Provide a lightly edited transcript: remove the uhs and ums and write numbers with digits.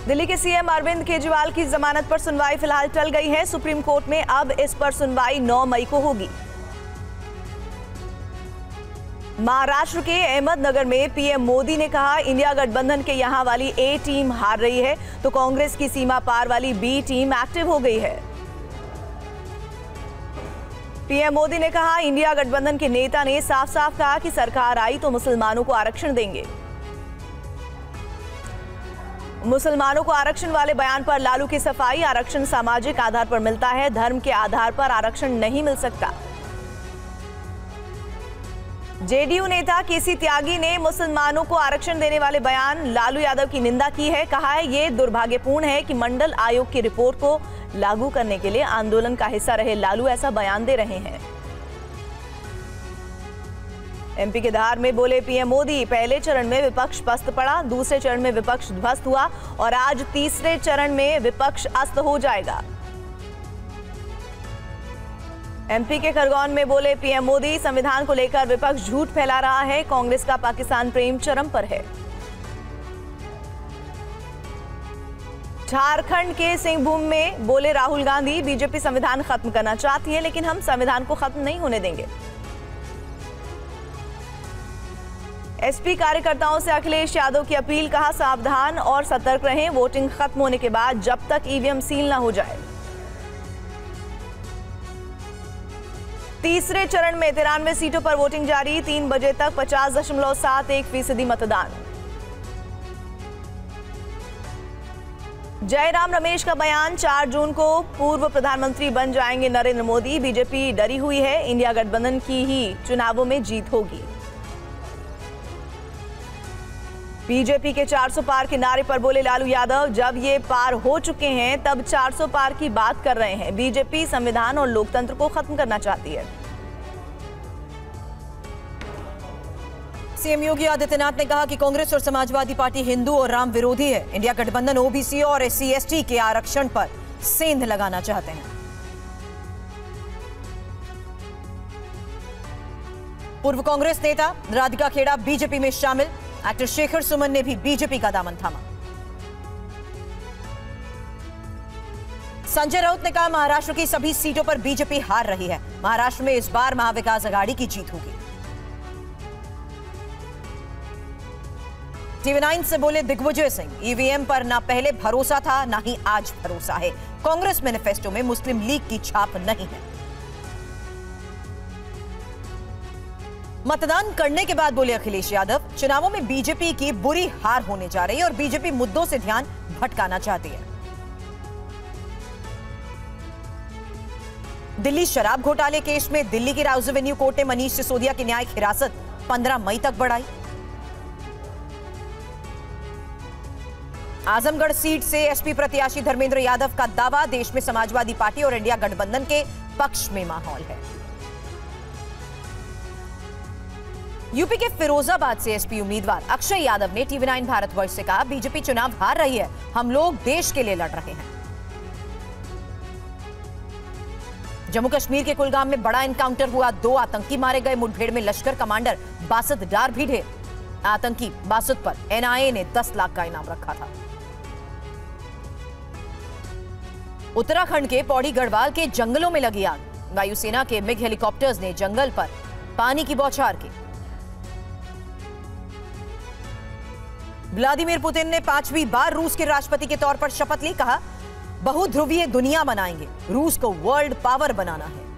दिल्ली के सीएम अरविंद केजरीवाल की जमानत पर सुनवाई फिलहाल टल गई है। सुप्रीम कोर्ट में अब इस पर सुनवाई 9 मई को होगी। महाराष्ट्र के अहमदनगर में पीएम मोदी ने कहा, इंडिया गठबंधन के यहां वाली ए टीम हार रही है तो कांग्रेस की सीमा पार वाली बी टीम एक्टिव हो गई है। पीएम मोदी ने कहा, इंडिया गठबंधन के नेता ने साफ साफ कहा कि सरकार आई तो मुसलमानों को आरक्षण देंगे। मुसलमानों को आरक्षण वाले बयान पर लालू की सफाई, आरक्षण सामाजिक आधार पर मिलता है, धर्म के आधार पर आरक्षण नहीं मिल सकता। जेडीयू नेता केसी त्यागी ने मुसलमानों को आरक्षण देने वाले बयान लालू यादव की निंदा की है। कहा है, ये दुर्भाग्यपूर्ण है कि मंडल आयोग की रिपोर्ट को लागू करने के लिए आंदोलन का हिस्सा रहे लालू ऐसा बयान दे रहे हैं। एमपी के धार में बोले पीएम मोदी, पहले चरण में विपक्ष पस्त पड़ा, दूसरे चरण में विपक्ष ध्वस्त हुआ और आज तीसरे चरण में विपक्ष अस्त हो जाएगा। एमपी के खरगोन में बोले पीएम मोदी, संविधान को लेकर विपक्ष झूठ फैला रहा है, कांग्रेस का पाकिस्तान प्रेम चरम पर है। झारखंड के सिंहभूम में बोले राहुल गांधी, बीजेपी संविधान खत्म करना चाहती है लेकिन हम संविधान को खत्म नहीं होने देंगे। एसपी कार्यकर्ताओं से अखिलेश यादव की अपील, कहा सावधान और सतर्क रहें, वोटिंग खत्म होने के बाद जब तक ईवीएम सील न हो जाए। तीसरे चरण में 93 सीटों पर वोटिंग जारी, 3 बजे तक 50.71% मतदान। जयराम रमेश का बयान, 4 जून को पूर्व प्रधानमंत्री बन जाएंगे नरेंद्र मोदी, बीजेपी डरी हुई है, इंडिया गठबंधन की ही चुनावों में जीत होगी। बीजेपी के 400 पार के नारे पर बोले लालू यादव, जब ये पार हो चुके हैं तब 400 पार की बात कर रहे हैं, बीजेपी संविधान और लोकतंत्र को खत्म करना चाहती है। सीएम योगी आदित्यनाथ ने कहा कि कांग्रेस और समाजवादी पार्टी हिंदू और राम विरोधी है, इंडिया गठबंधन ओबीसी और SC/ST के आरक्षण पर सेंध लगाना चाहते हैं। पूर्व कांग्रेस नेता राधिका खेड़ा बीजेपी में शामिल, एक्टर शेखर सुमन ने भी बीजेपी का दामन थामा। संजय राउत ने कहा, महाराष्ट्र की सभी सीटों पर बीजेपी हार रही है, महाराष्ट्र में इस बार महाविकास आघाड़ी की जीत होगी। TV9 से बोले दिग्विजय सिंह, ईवीएम पर ना पहले भरोसा था ना ही आज भरोसा है, कांग्रेस मैनिफेस्टो में मुस्लिम लीग की छाप नहीं है। मतदान करने के बाद बोले अखिलेश यादव, चुनावों में बीजेपी की बुरी हार होने जा रही है और बीजेपी मुद्दों से ध्यान भटकाना चाहती है। दिल्ली शराब घोटाले केस में दिल्ली की राउज एवेन्यू कोर्ट ने मनीष सिसोदिया की न्यायिक हिरासत 15 मई तक बढ़ाई। आजमगढ़ सीट से एसपी प्रत्याशी धर्मेंद्र यादव का दावा, देश में समाजवादी पार्टी और इंडिया गठबंधन के पक्ष में माहौल है। यूपी के फिरोजाबाद से एसपी उम्मीदवार अक्षय यादव ने TV9 भारतवर्ष से कहा, बीजेपी चुनाव हार रही है, हम लोग देश के लिए लड़ रहे हैं। जम्मू कश्मीर के कुलगाम में बड़ा एनकाउंटर हुआ, 2 आतंकी मारे गए, मुठभेड़ में लश्कर कमांडर बासत डार भी ढेर। आतंकी बासत पर NIA ने 10 लाख का इनाम रखा था। उत्तराखंड के पौड़ी गढ़वाल के जंगलों में लगी आग, वायुसेना के मिग हेलीकॉप्टर्स ने जंगल पर पानी की बौछार की। व्लादिमीर पुतिन ने 5वीं बार रूस के राष्ट्रपति के तौर पर शपथ ली, कहा बहुध्रुवीय दुनिया बनाएंगे, रूस को वर्ल्ड पावर बनाना है।